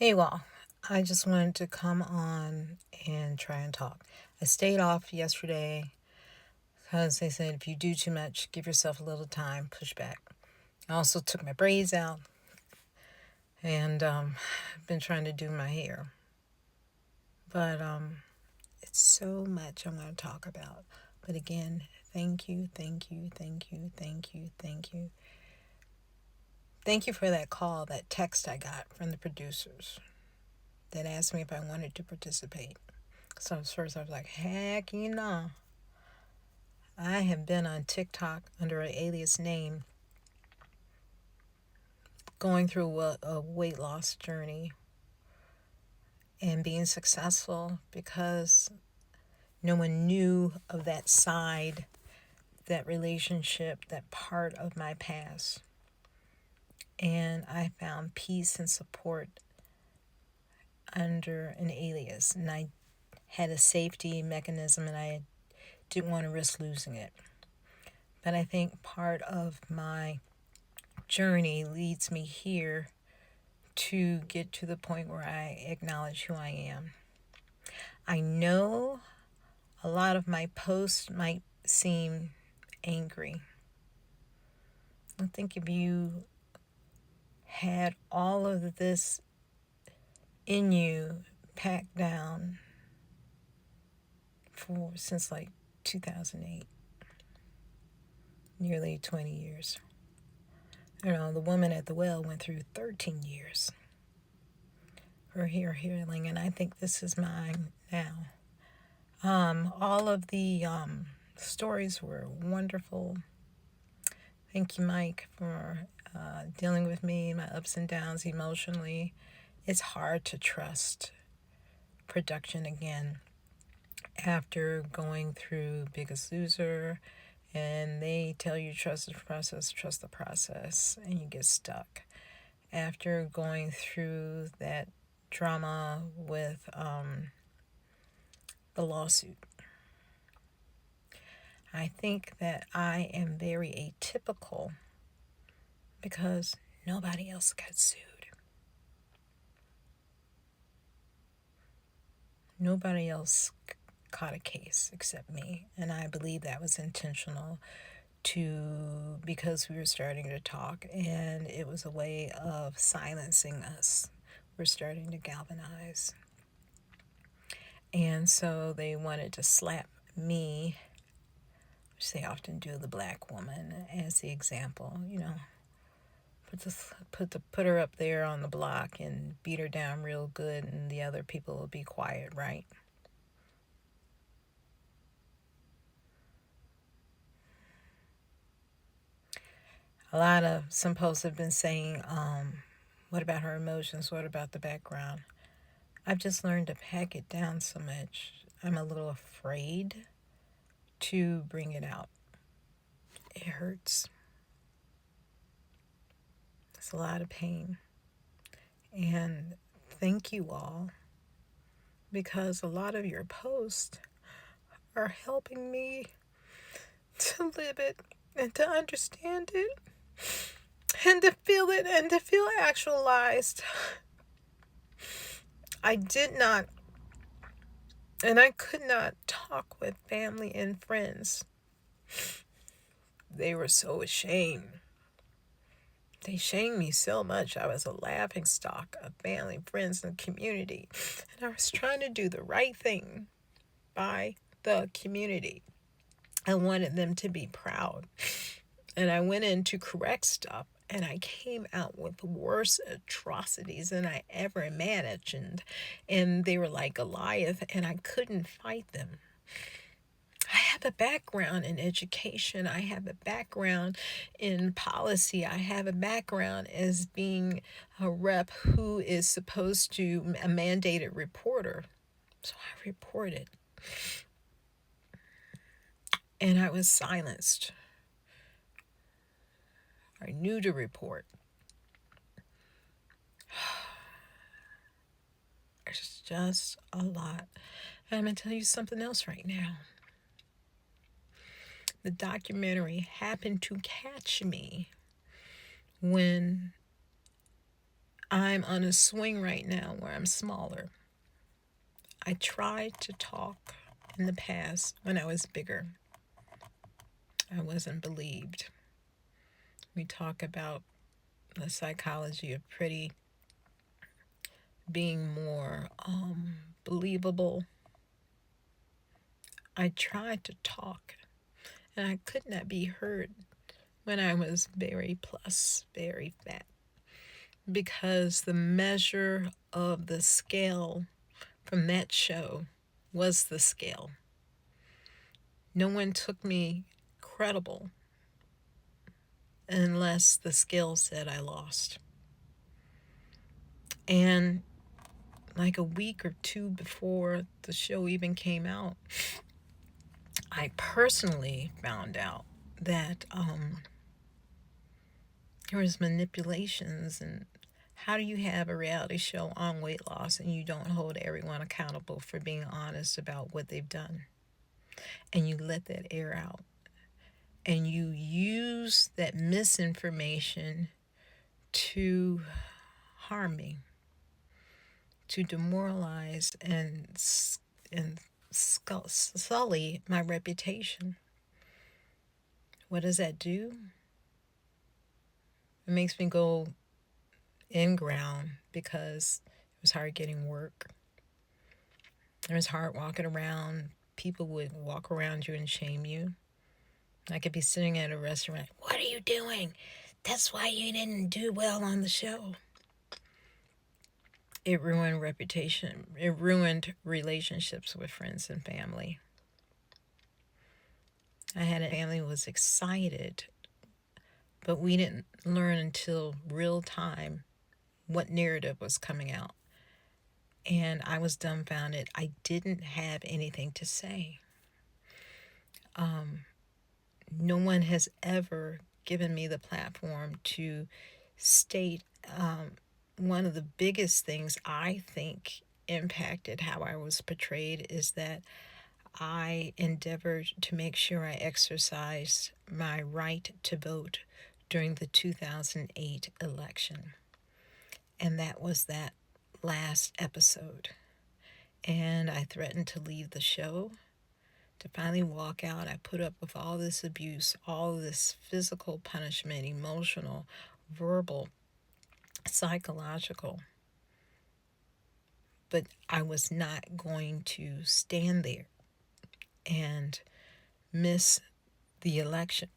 Hey, well, I just wanted to come on and try and talk. I stayed off yesterday because they said if you do too much, give yourself a little time, push back. I also took my braids out and I've been trying to do my hair. But it's so much I want to talk about. But again, thank you, thank you, thank you, thank you, thank you. Thank you for that call, that text I got from the producers that asked me if I wanted to participate. So at first I was like, heck, I have been on TikTok under an alias name going through a weight loss journey and being successful because no one knew of that side, that relationship, that part of my past. And I found peace and support under an alias. And I had a safety mechanism and I didn't want to risk losing it. But I think part of my journey leads me here to get to the point where I acknowledge who I am. I know a lot of my posts might seem angry. I think if you had all of this in you packed down for since like 2008, nearly 20 years. The woman at the well went through 13 years for hair healing, and I think this is mine now. All of the stories were wonderful. Thank you, Mike, for dealing with me, my ups and downs emotionally. It's hard to trust production again after going through Biggest Loser, and they tell you trust the process, and you get stuck. After going through that drama with the lawsuit, I think that I am very atypical because nobody else got sued. Nobody else caught a case except me, and I believe that was intentional because we were starting to talk and it was a way of silencing us. We're starting to galvanize. And so they wanted to slap me, which they often do, the black woman, as the example, put her up there on the block and beat her down real good, and the other people will be quiet, right? Some posts have been saying, what about her emotions? What about the background? I've just learned to pack it down so much. I'm a little afraid to bring it out. It hurts. It's a lot of pain. And thank you all, because a lot of your posts are helping me to live it and to understand it and to feel it and to feel actualized. I did not and I could not talk with family and friends. They were so ashamed. They shamed me so much. I was a laughing stock of family, friends, and community. And I was trying to do the right thing by the community. I wanted them to be proud. And I went in to correct stuff, and I came out with worse atrocities than I ever imagined. And they were like Goliath, and I couldn't fight them. I have a background in education. I have a background in policy. I have a background as being a rep who is supposed to, a mandated reporter. So I reported. And I was silenced. I knew to report. It's just a lot. And I'm going to tell you something else right now. The documentary happened to catch me when I'm on a swing right now where I'm smaller. I tried to talk in the past when I was bigger. I wasn't believed. We talk about the psychology of pretty being more believable. I tried to talk and I could not be heard when I was very plus, very fat, because the measure of the scale from that show was the scale. No one took me credible unless the scale said I lost. And like a week or two before the show even came out, I personally found out that there was manipulations. And how do you have a reality show on weight loss and you don't hold everyone accountable for being honest about what they've done, and you let that air out, and you use that misinformation to harm me, to demoralize and sully my reputation? What does that do? It makes me go in ground, because it was hard getting work. It was hard walking around. People would walk around you and shame you. I could be sitting at a restaurant. What are you doing? That's why you didn't do well on the show. It ruined reputation. It ruined relationships with friends and family. I had a family who was excited, but we didn't learn until real time what narrative was coming out. And I was dumbfounded. I didn't have anything to say. No one has ever given me the platform to state one of the biggest things I think impacted how I was portrayed is that I endeavored to make sure I exercised my right to vote during the 2008 election. And that was that last episode. And I threatened to leave the show, to finally walk out. I put up with all this abuse, all this physical punishment, emotional, verbal, psychological. But I was not going to stand there and miss the election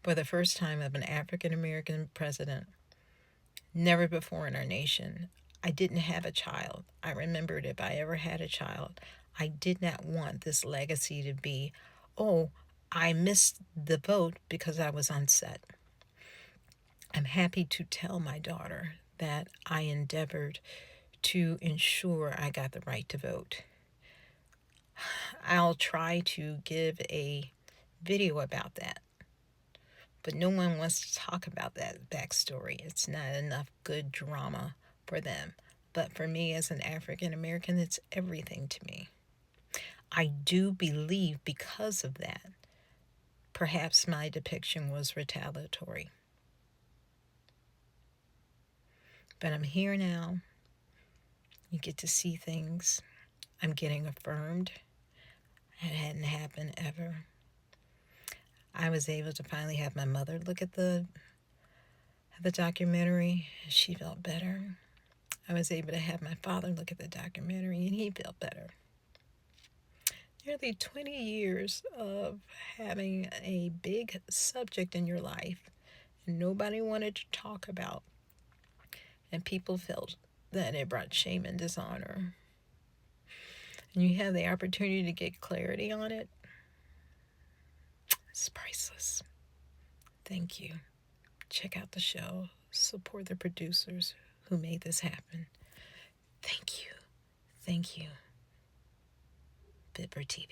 for the first time of an African American president. Never before in our nation. I didn't have a child. I remembered if I ever had a child, I did not want this legacy to be, oh, I missed the vote because I was on set. I'm happy to tell my daughter that I endeavored to ensure I got the right to vote. I'll try to give a video about that, but no one wants to talk about that backstory. It's not enough good drama for them. But for me as an African American, it's everything to me. I do believe because of that, perhaps my depiction was retaliatory. But I'm here now. You get to see things. I'm getting affirmed. It hadn't happened ever. I was able to finally have my mother look at the documentary. She felt better. I was able to have my father look at the documentary, and he felt better. Nearly 20 years of having a big subject in your life and nobody wanted to talk about, and people felt that it brought shame and dishonor, and you have the opportunity to get clarity on it. It's priceless. Thank you. Check out the show. Support the producers who made this happen. Thank you. Thank you. Bitbird TV.